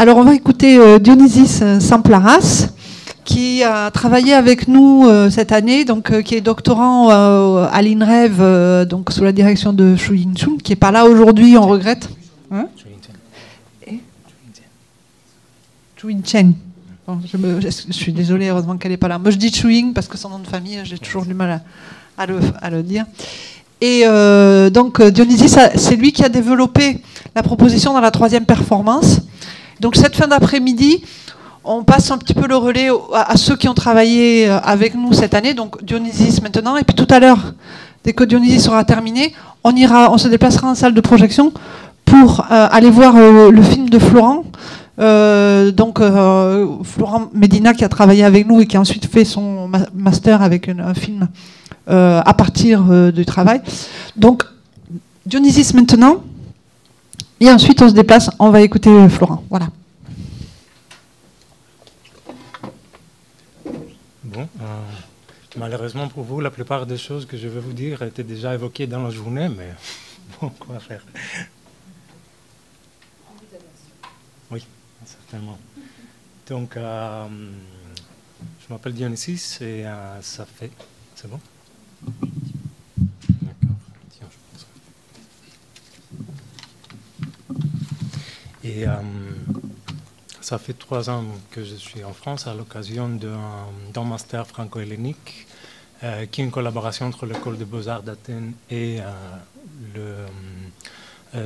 Alors, on va écouter Dionysis Samplaras, qui a travaillé avec nous cette année, donc, qui est doctorant à l'INREV, donc sous la direction de Shu Ying-chun, qui n'est pas là aujourd'hui, on regrette. Hein? Shu Ying-chen. Bon, je suis désolée, heureusement qu'elle n'est pas là. Moi, je dis Shu Ying parce que son nom de famille, j'ai toujours du mal à le dire. Et donc, Dionysis, c'est lui qui a développé la proposition dans la 3e performance. Donc, cette fin d'après-midi, on passe un petit peu le relais à ceux qui ont travaillé avec nous cette année. Donc, Dionysis maintenant. Et puis, tout à l'heure, dès que Dionysis sera terminé, on se déplacera en salle de projection pour aller voir le film de Florent. Florent Medina, qui a travaillé avec nous et qui a ensuite fait son master avec un film à partir du travail. Donc, Dionysis maintenant, et ensuite on se déplace, on va écouter Florent. Voilà. Bon, malheureusement pour vous, la plupart des choses que je vais vous dire étaient déjà évoquées dans la journée, mais bon, quoi faire? Oui, certainement. Donc, je m'appelle Dionysis et ça fait... C'est bon? D'accord. Tiens, je pense. Et ça fait 3 ans que je suis en France à l'occasion d'un master franco-hellénique qui est une collaboration entre l'école des beaux-arts d'Athènes et le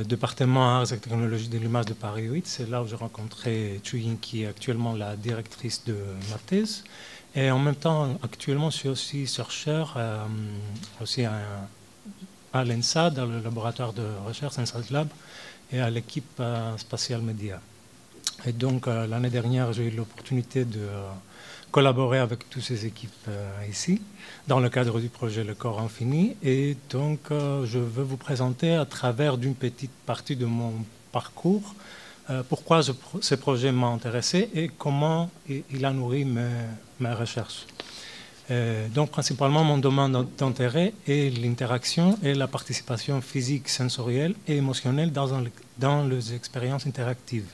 département Arts et Technologies de l'image de Paris 8. C'est là où j'ai rencontré Shu Ying, qui est actuellement la directrice de ma thèse. Et en même temps, actuellement, je suis aussi chercheur aussi à l'ENSA, dans le laboratoire de recherche Sensat Lab, et à l'équipe spatiale média. Et donc, l'année dernière, j'ai eu l'opportunité de collaborer avec toutes ces équipes ici, dans le cadre du projet Le Corps Infini. Et donc, je veux vous présenter à travers d'une petite partie de mon parcours pourquoi ce projet m'a intéressé et comment il a nourri mes recherches. Donc, principalement, mon domaine d'intérêt est l'interaction et la participation physique, sensorielle et émotionnelle dans les expériences interactives.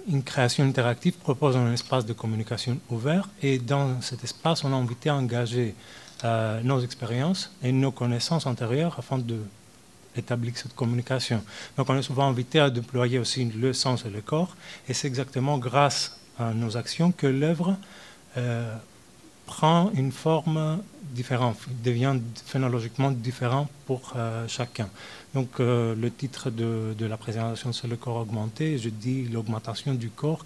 Une création interactive propose un espace de communication ouvert et dans cet espace, on a invité à engager nos expériences et nos connaissances antérieures afin d'établir cette communication. Donc on est souvent invité à déployer aussi le sens et le corps et c'est exactement grâce à nos actions que l'œuvre prend une forme différente, devient phénologiquement différent pour chacun. Donc le titre de la présentation, c'est le corps augmenté. Je dis l'augmentation du corps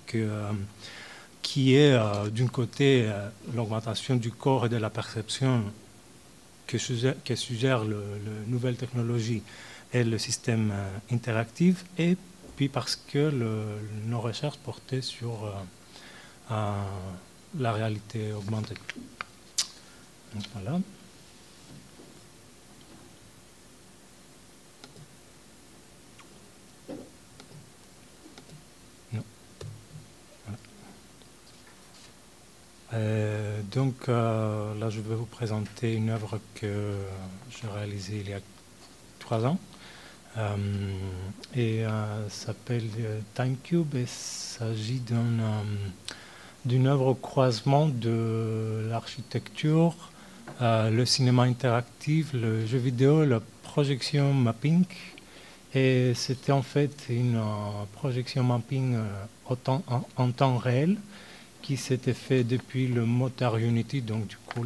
qui est d'un côté l'augmentation du corps et de la perception que suggère la nouvelle technologie et le système interactif, et puis parce que nos recherches portaient sur la réalité augmentée. Donc, voilà. Non. Voilà. Donc là, je vais vous présenter une œuvre que j'ai réalisée il y a 3 ans. Et s'appelle Time Cube et il s'agit d'une œuvre au croisement de l'architecture, le cinéma interactif, le jeu vidéo, la projection mapping. Et c'était en fait une projection mapping en temps réel qui s'était fait depuis le moteur Unity, donc du coup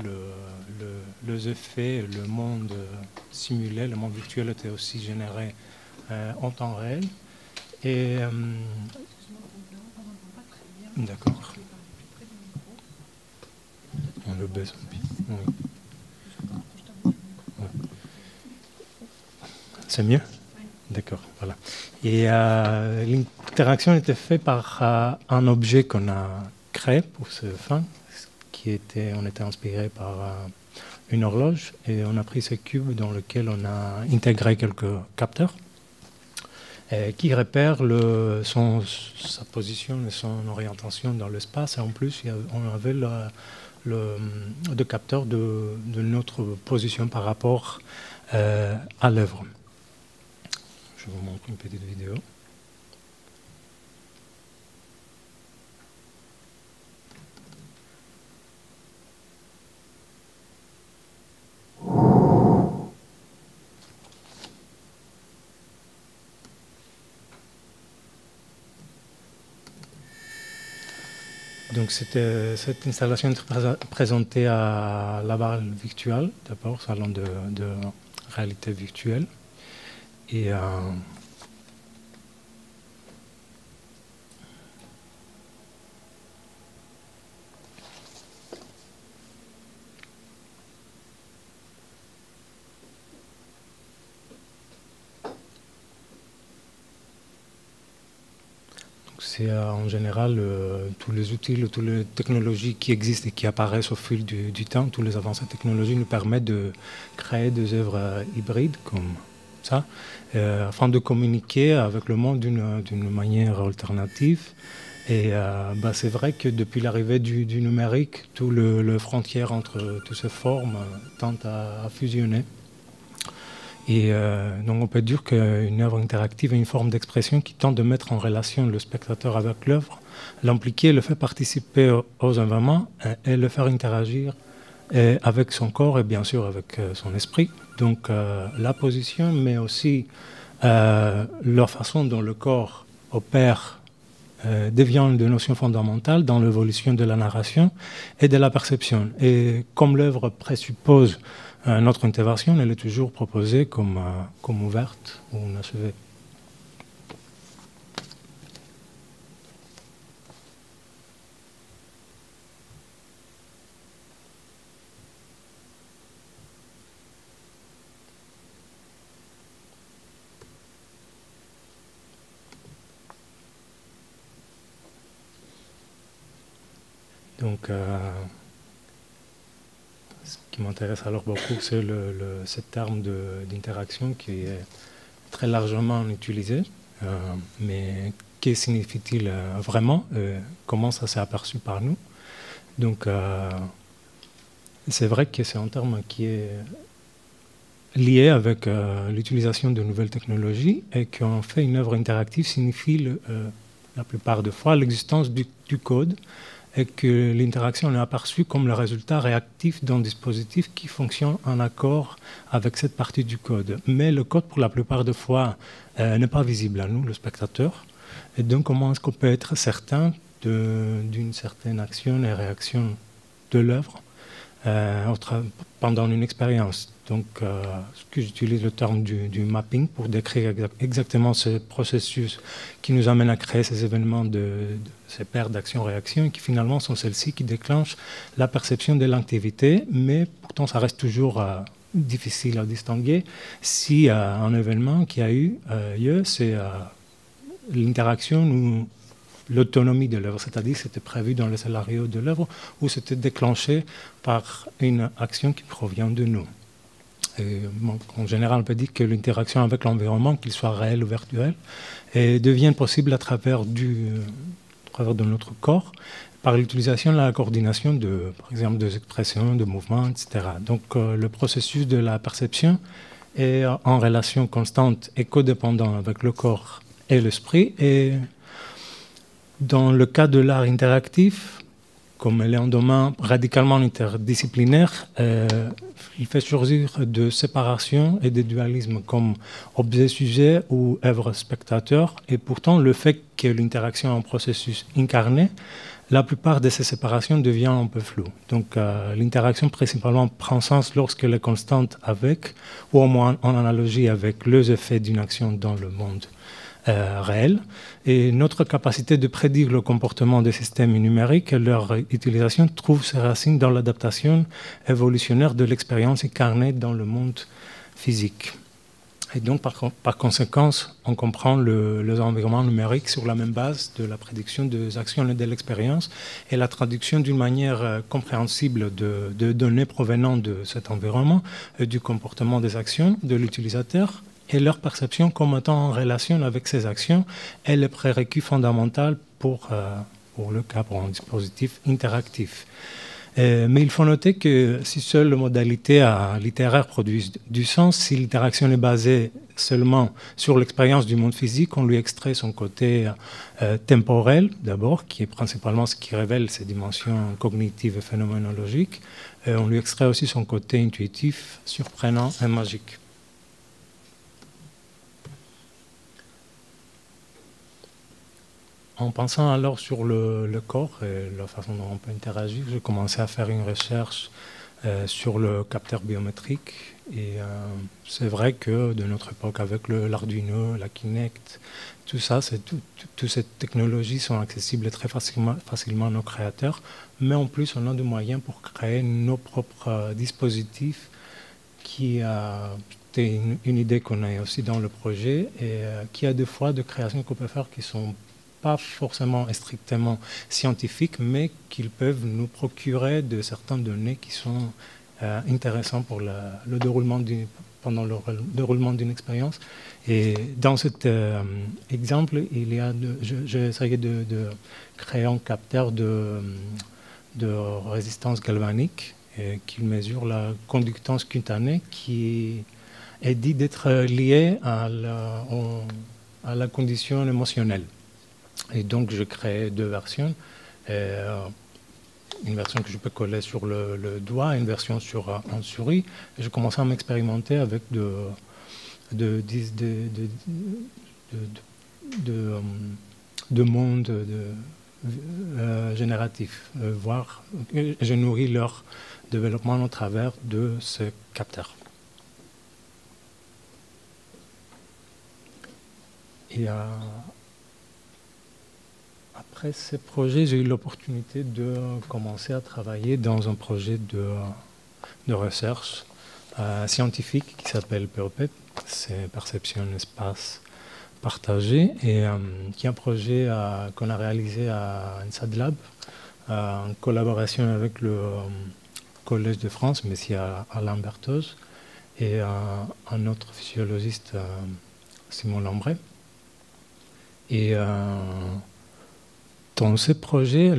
les effets, le monde simulé, le monde virtuel était aussi généré en temps réel. Et d'accord. On le baisse un peu. Oui. Ouais. C'est mieux? D'accord, voilà. Et l'interaction était faite par un objet qu'on a créé pour ce fin, on était inspiré par une horloge, et on a pris ce cube dans lequel on a intégré quelques capteurs qui repèrent sa position et son orientation dans l'espace. Et en plus, on avait le capteur de notre position par rapport à l'œuvre. Je vous montre une petite vidéo. Donc cette installation est présentée à Laval Virtual, d'abord, salon de réalité virtuelle. Et c'est en général tous les outils, toutes les technologies qui existent et qui apparaissent au fil du temps, toutes les avancées technologiques nous permettent de créer des œuvres hybrides comme ça, afin de communiquer avec le monde d'une manière alternative. Et c'est vrai que depuis l'arrivée du numérique, tout le frontière entre toutes ces formes tente à fusionner. Et donc on peut dire qu'une œuvre interactive est une forme d'expression qui tente de mettre en relation le spectateur avec l'œuvre, l'impliquer, le faire participer aux événements et le faire interagir avec son corps et bien sûr avec son esprit. Donc la position, mais aussi leur façon dont le corps opère deviennent des notions fondamentales dans l'évolution de la narration et de la perception. Et comme l'œuvre présuppose notre intervention, elle est toujours proposée comme ouverte ou inachevée. Donc, ce qui m'intéresse alors beaucoup, c'est ce terme d'interaction qui est très largement utilisé. Mais que signifie-t-il vraiment? Comment ça s'est aperçu par nous? Donc, c'est vrai que c'est un terme qui est lié avec l'utilisation de nouvelles technologies et qu'en fait, une œuvre interactive signifie la plupart des fois l'existence du code et que l'interaction est aperçue comme le résultat réactif d'un dispositif qui fonctionne en accord avec cette partie du code. Mais le code, pour la plupart des fois, n'est pas visible à nous, le spectateur. Et donc, comment est-ce qu'on peut être certain d'une certaine action et réaction de l'œuvre pendant une expérience? Donc, j'utilise le terme du mapping pour décrire exactement ce processus qui nous amène à créer ces événements ces paires d'actions-réactions, et qui finalement sont celles-ci qui déclenchent la perception de l'activité, mais pourtant ça reste toujours difficile à distinguer si un événement qui a eu lieu, c'est l'interaction ou l'autonomie de l'œuvre, c'est-à-dire c'était prévu dans le scénario de l'œuvre ou c'était déclenché par une action qui provient de nous. Et, en général, on peut dire que l'interaction avec l'environnement, qu'il soit réel ou virtuel, devient possible à travers de notre corps, par l'utilisation de la coordination par exemple, des expressions, de mouvements, etc. Donc, le processus de la perception est en relation constante et codépendant avec le corps et l'esprit. Et dans le cas de l'art interactif, comme elle est un domaine radicalement interdisciplinaire, il fait surgir de séparation et de dualisme comme objet-sujet ou œuvre-spectateur. Et pourtant, le fait que l'interaction est un processus incarné, la plupart de ces séparations devient un peu floue. Donc, l'interaction principalement prend sens lorsqu'elle est constante avec, ou au moins en analogie avec, les effets d'une action dans le monde réel. Et notre capacité de prédire le comportement des systèmes numériques et leur utilisation trouve ses racines dans l'adaptation évolutionnaire de l'expérience incarnée dans le monde physique. Et donc, par conséquent, on comprend les environnements numériques sur la même base de la prédiction des actions et de l'expérience et la traduction d'une manière compréhensible de données provenant de cet environnement, du comportement des actions de l'utilisateur et leur perception comme étant en relation avec ces actions est le prérequis fondamental pour un dispositif interactif. Mais il faut noter que si seule la modalité littéraire produit du sens, si l'interaction est basée seulement sur l'expérience du monde physique, on lui extrait son côté temporel, d'abord, qui est principalement ce qui révèle ses dimensions cognitives et phénoménologiques. Et on lui extrait aussi son côté intuitif, surprenant et magique. En pensant alors sur le corps et la façon dont on peut interagir, j'ai commencé à faire une recherche sur le capteur biométrique. Et c'est vrai que de notre époque, avec l'Arduino, la Kinect, tout ça, toutes ces technologies sont accessibles très facilement à nos créateurs. Mais en plus, on a des moyens pour créer nos propres dispositifs qui c'était une idée qu'on a aussi dans le projet et qui a des fois de créations qu'on peut faire qui sont pas forcément et strictement scientifiques, mais qu'ils peuvent nous procurer de certaines données qui sont intéressantes pour le déroulement pendant le déroulement d'une expérience. Et dans cet exemple, j'ai essayé de créer un capteur de résistance galvanique qui mesure la conductance cutanée qui est dit d'être liée à la condition émotionnelle. Et donc, je crée deux versions. Une version que je peux coller sur le doigt, une version sur en souris. Et je commence à m'expérimenter avec de mondes génératifs, voire je nourris leur développement au travers de ce capteur. Et après ces projets, j'ai eu l'opportunité de commencer à travailler dans un projet de recherche scientifique qui s'appelle PERPEP, c'est Perception Espace Partagé, et qui est un projet qu'on a réalisé à INSAD Lab en collaboration avec le Collège de France, mais aussi à Lambertos, et un autre physiologiste, Simon Lambret. Et dans ce projet,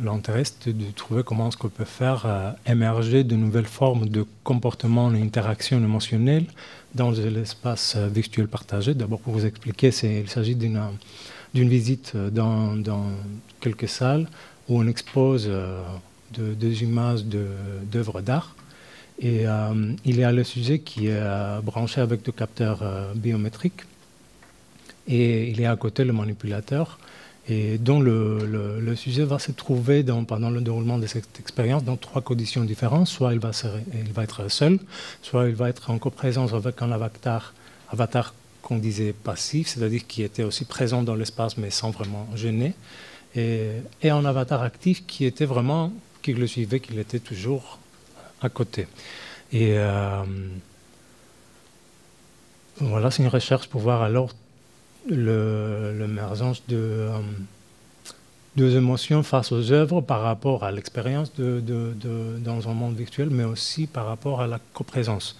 l'intérêt c'est de trouver comment est-ce qu'on peut faire émerger de nouvelles formes de comportement et interaction émotionnelle dans l'espace virtuel partagé. D'abord, pour vous expliquer, il s'agit d'une visite dans quelques salles où on expose des images d'œuvres d'art. Et il y a le sujet qui est branché avec des capteurs biométriques. Et il y a à côté le manipulateur, et dont le sujet va se trouver pendant le déroulement de cette expérience dans trois conditions différentes. Soit il va être seul, soit il va être en coprésence avec un avatar qu'on disait passif, c'est-à-dire qui était aussi présent dans l'espace mais sans vraiment gêner, et un avatar actif qui était vraiment, qui le suivait, qu'il était toujours à côté. Et voilà, c'est une recherche pour voir alors l'émergence de deux émotions face aux œuvres par rapport à l'expérience dans un monde virtuel, mais aussi par rapport à la coprésence.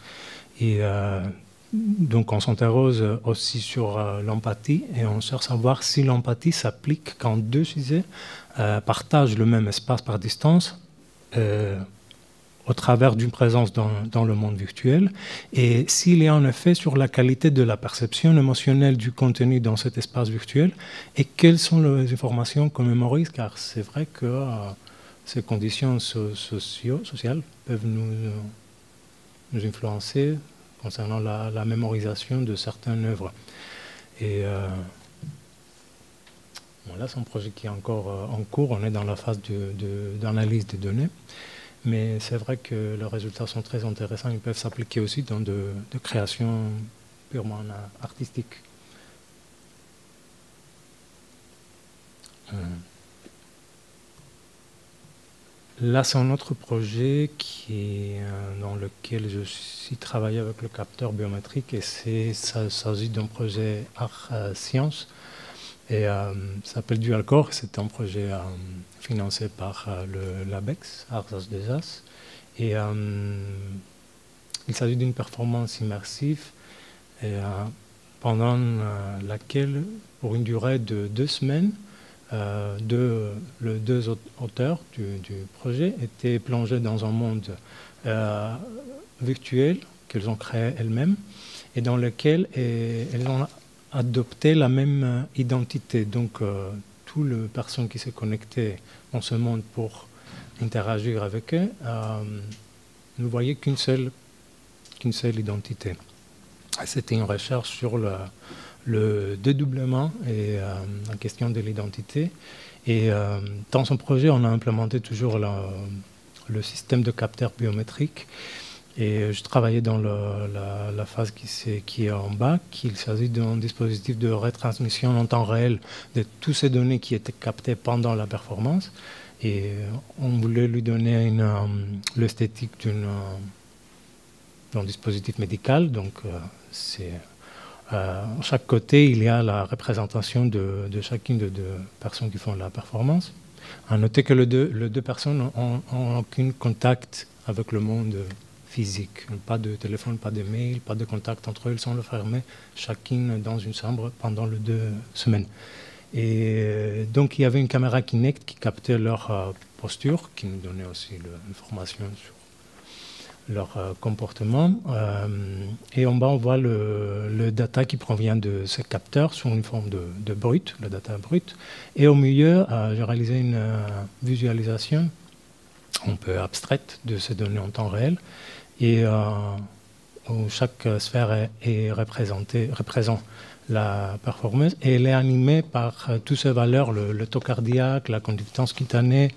Et donc on s'interroge aussi sur l'empathie et on cherche à voir si l'empathie s'applique quand deux sujets partagent le même espace par distance au travers d'une présence dans le monde virtuel, et s'il y a un effet sur la qualité de la perception émotionnelle du contenu dans cet espace virtuel, et quelles sont les informations qu'on mémorise, car c'est vrai que ces conditions sociales peuvent nous influencer concernant la mémorisation de certaines œuvres. Et voilà, c'est un projet qui est encore en cours, on est dans la phase d'analyse des données. Mais c'est vrai que les résultats sont très intéressants. Ils peuvent s'appliquer aussi dans de créations purement artistiques. Là, c'est un autre projet dans lequel je suis travaillé avec le capteur biométrique, et ça s'agit d'un projet art-science. Et ça s'appelle DualCore, c'est un projet financé par l'ABEX, Arts des As. Et il s'agit d'une performance immersive pendant laquelle, pour une durée de 2 semaines, les deux auteurs du projet étaient plongés dans un monde virtuel qu'elles ont créé elles-mêmes et dans lequel elles ont adopté la même identité. Donc, toutes les personnes qui se connectaient dans ce monde pour interagir avec eux ne voyaient qu'une seule identité. C'était une recherche sur le dédoublement et la question de l'identité. Et dans son projet, on a implémenté toujours le système de capteurs biométriques. Et je travaillais dans la phase qui est en bas, qu'il s'agit d'un dispositif de retransmission en temps réel de toutes ces données qui étaient captées pendant la performance. Et on voulait lui donner l'esthétique d'un dispositif médical. Donc, chaque côté, il y a la représentation de chacune des deux personnes qui font la performance. À noter que les deux personnes n'ont aucun contact avec le monde physique. Pas de téléphone, pas de mail, pas de contact entre eux. Ils sont fermés, chacune dans une chambre pendant les 2 semaines. Et donc, il y avait une caméra Kinect qui captait leur posture, qui nous donnait aussi l'information sur leur comportement. Et en bas, on voit le data qui provient de ces capteurs sous une forme de brut, le data brut. Et au milieu, j'ai réalisé une visualisation un peu abstraite de ces données en temps réel. Et où chaque sphère représente la performance, et elle est animée par toutes ces valeurs, le taux cardiaque, la conductance cutanée,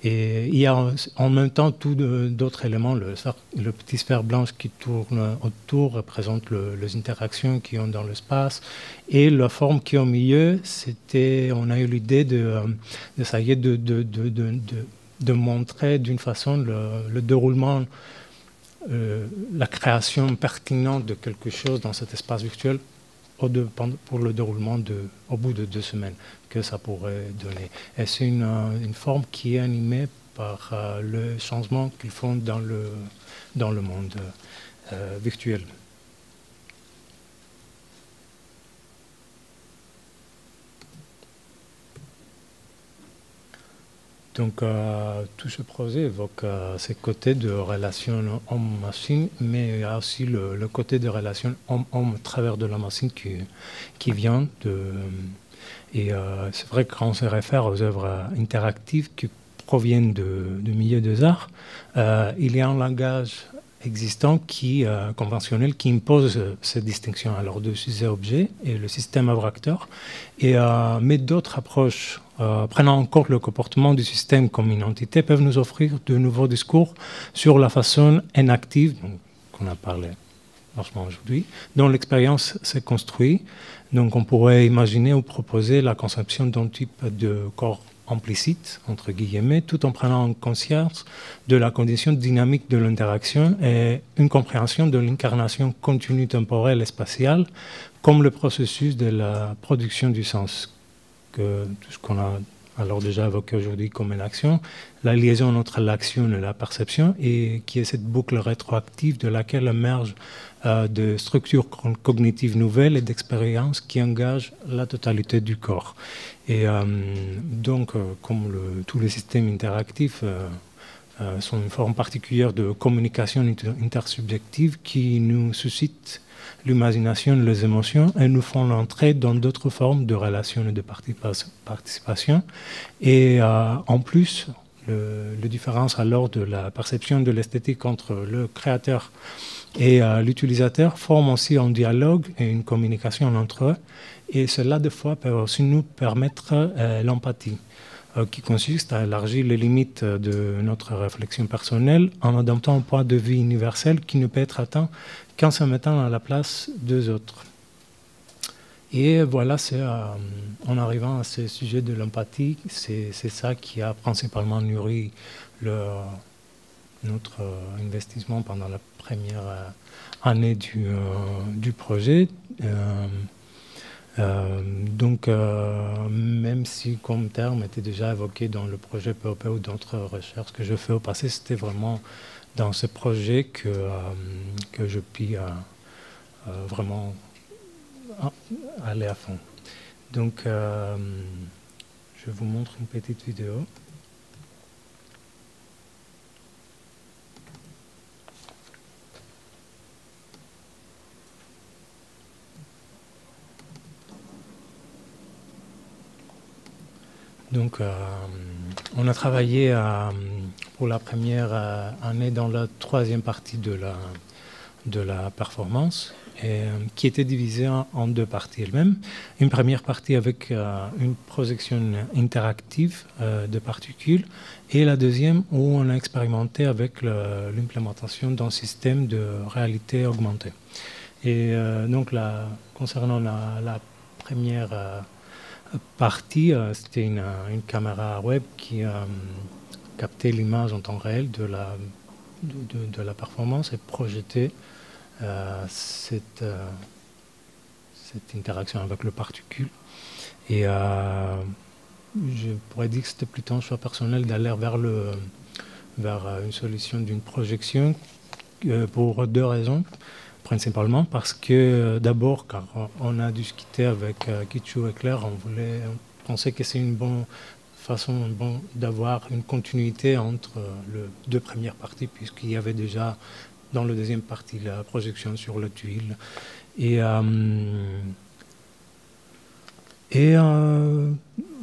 et il y a en même temps tous d'autres éléments. Le petit sphère blanche qui tourne autour représente les interactions qui ont dans l'espace, et la forme qui est au milieu, on a eu l'idée d'essayer de montrer d'une façon le déroulement, la création pertinente de quelque chose dans cet espace virtuel pour le déroulement au bout de 2 semaines que ça pourrait donner. Et c'est une forme qui est animée par le changement qu'ils font dans le monde virtuel. Donc, tout ce projet évoque ces côtés de relation homme-machine, mais il y a aussi le côté de relation homme-homme à travers de la machine qui vient de... Et c'est vrai que quand on se réfère aux œuvres interactives qui proviennent du milieu des arts, il y a un langage existant conventionnel qui impose cette distinction alors de sujet-objet et le système œuvre-acteur, mais d'autres approches prenant en compte le comportement du système comme une entité peuvent nous offrir de nouveaux discours sur la façon inactive, qu'on a parlé largement aujourd'hui, dont l'expérience s'est construite. Donc on pourrait imaginer ou proposer la conception d'un type de corps implicite, entre guillemets, tout en prenant en conscience de la condition dynamique de l'interaction et une compréhension de l'incarnation continue temporelle et spatiale comme le processus de la production du sens, que tout ce qu'on a alors déjà évoqué aujourd'hui comme une action, la liaison entre l'action et la perception, et qui est cette boucle rétroactive de laquelle émergent de structures cognitives nouvelles et d'expériences qui engagent la totalité du corps. Et donc, comme tous les systèmes interactifs sont une forme particulière de communication intersubjective qui nous suscite l'imagination, les émotions, et nous font l'entrée dans d'autres formes de relations et de participation. Et en plus, la différence alors de la perception de l'esthétique entre le créateur et l'utilisateur forme aussi un dialogue et une communication entre eux. Et cela, des fois, peut aussi nous permettre l'empathie, qui consiste à élargir les limites de notre réflexion personnelle en adoptant un point de vue universel qui ne peut être atteint qu'en se mettant à la place des autres. Et voilà, en arrivant à ce sujet de l'empathie, c'est ça qui a principalement nourri notre investissement pendant la première année du projet. Donc, même si comme terme était déjà évoqué dans le projet POP ou d'autres recherches que je fais au passé, c'était vraiment dans ce projet que je puis vraiment aller à fond. Donc, je vous montre une petite vidéo. Donc, on a travaillé pour la première année dans la troisième partie de de la performance, et, qui était divisée en deux parties elles-mêmes. Une première partie avec une projection interactive de particules, et la deuxième où on a expérimenté avec l'implémentation d'un système de réalité augmentée. Et donc concernant la première partie, c'était une caméra web qui captait l'image en temps réel de la performance et projetait cette interaction avec le particule. Et je pourrais dire que c'était plutôt un choix personnel d'aller vers une solution d'une projection pour deux raisons. Principalement parce que d'abord, car on a discuté avec Kichu et Claire, on pensait que c'est une bonne façon d'avoir une continuité entre les deux premières parties, puisqu'il y avait déjà dans la deuxième partie la projection sur la tuile. Et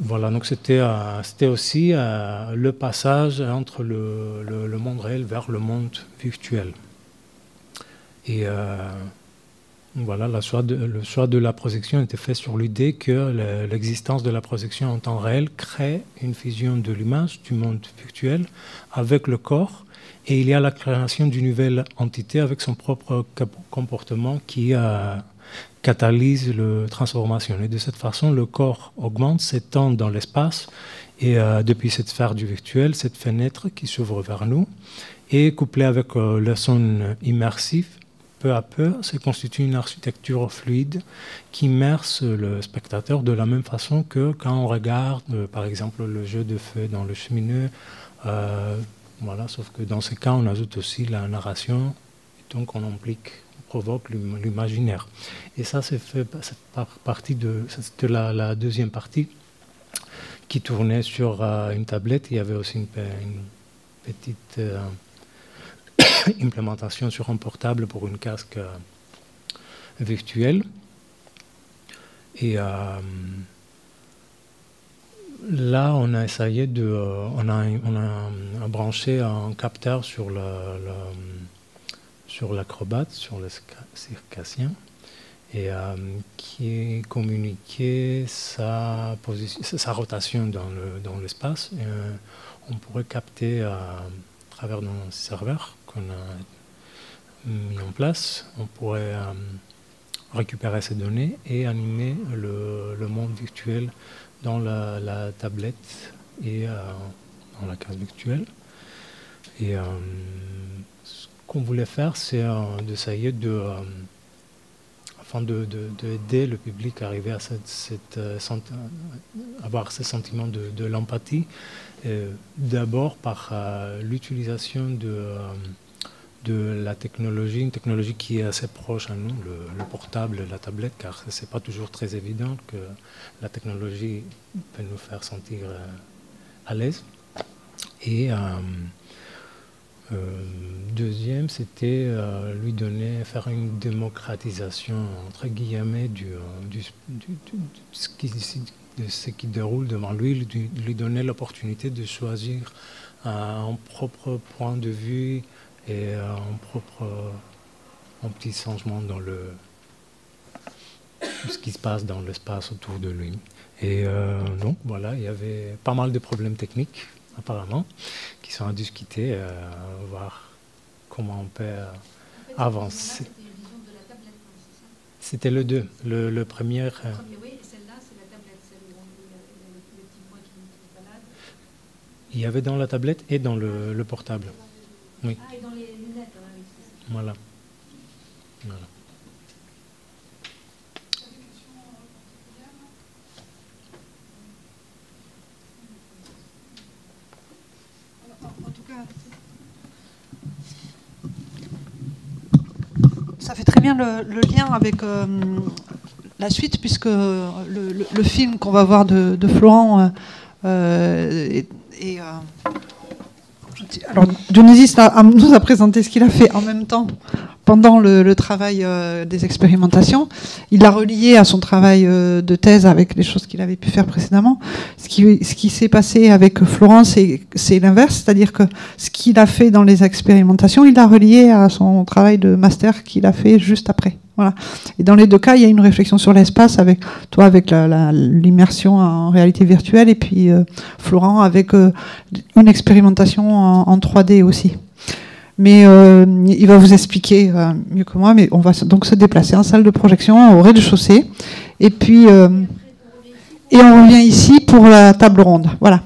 voilà, donc c'était aussi le passage entre le monde réel vers le monde virtuel. Et voilà, le choix de la projection était fait sur l'idée que l'existence de la projection en temps réel crée une fusion de l'image du monde virtuel avec le corps, et il y a la création d'une nouvelle entité avec son propre comportement qui catalyse la transformation. Et de cette façon, le corps augmente, s'étend dans l'espace, et depuis cette sphère du virtuel, cette fenêtre qui s'ouvre vers nous, et couplée avec le son immersif, peu à peu, se constitue une architecture fluide qui immerse le spectateur de la même façon que quand on regarde, par exemple, le jeu de feu dans le cheminée. Voilà, sauf que dans ce cas, on ajoute aussi la narration, et donc on provoque l'imaginaire. Et ça, c'est fait partie c'était la deuxième partie qui tournait sur une tablette. Il y avait aussi une petite implémentation sur un portable pour une casque virtuelle. Et là, on a essayé on a branché un capteur sur l'acrobate, sur le circassien, et qui communiquait sa rotation dans l'espace. On pourrait capter à travers un serveur qu'on a mis en place, on pourrait récupérer ces données et animer le monde virtuel dans la tablette et dans la case virtuelle. Et ce qu'on voulait faire, c'est d'essayer afin d'aider le public à arriver à avoir ce sentiment de l'empathie, d'abord par l'utilisation de la technologie, une technologie qui est assez proche à nous, le portable, la tablette, car ce n'est pas toujours très évident que la technologie peut nous faire sentir à l'aise. Et deuxième, c'était faire une démocratisation, entre guillemets, de ce qui déroule devant lui, lui donner l'opportunité de choisir un propre point de vue et un petit changement dans ce qui se passe dans l'espace autour de lui. Et donc voilà, il y avait pas mal de problèmes techniques apparemment qui sont à discuter, voir comment on peut avancer. C'était le 2, le premier. Oui, et celle-là, c'est la tablette, celle où le petit point qui balade. Il y avait dans la tablette et dans le portable. Oui. Ah, et dans les lunettes, oui, c'est ça. Voilà. Voilà. En tout cas, ça fait très bien le lien avec la suite, puisque le film qu'on va voir de Florent alors Dionysis nous a présenté ce qu'il a fait en même temps pendant le travail des expérimentations. Il l'a relié à son travail de thèse avec les choses qu'il avait pu faire précédemment. Ce qui s'est passé avec Florence, c'est l'inverse, c'est-à-dire que ce qu'il a fait dans les expérimentations, il l'a relié à son travail de master qu'il a fait juste après. Voilà. Et dans les deux cas, il y a une réflexion sur l'espace, avec toi avec l'immersion en réalité virtuelle, et puis Florent avec une expérimentation en 3D aussi. Mais il va vous expliquer mieux que moi, mais on va donc se déplacer en salle de projection au rez-de-chaussée, et puis et on revient ici pour la table ronde. Voilà.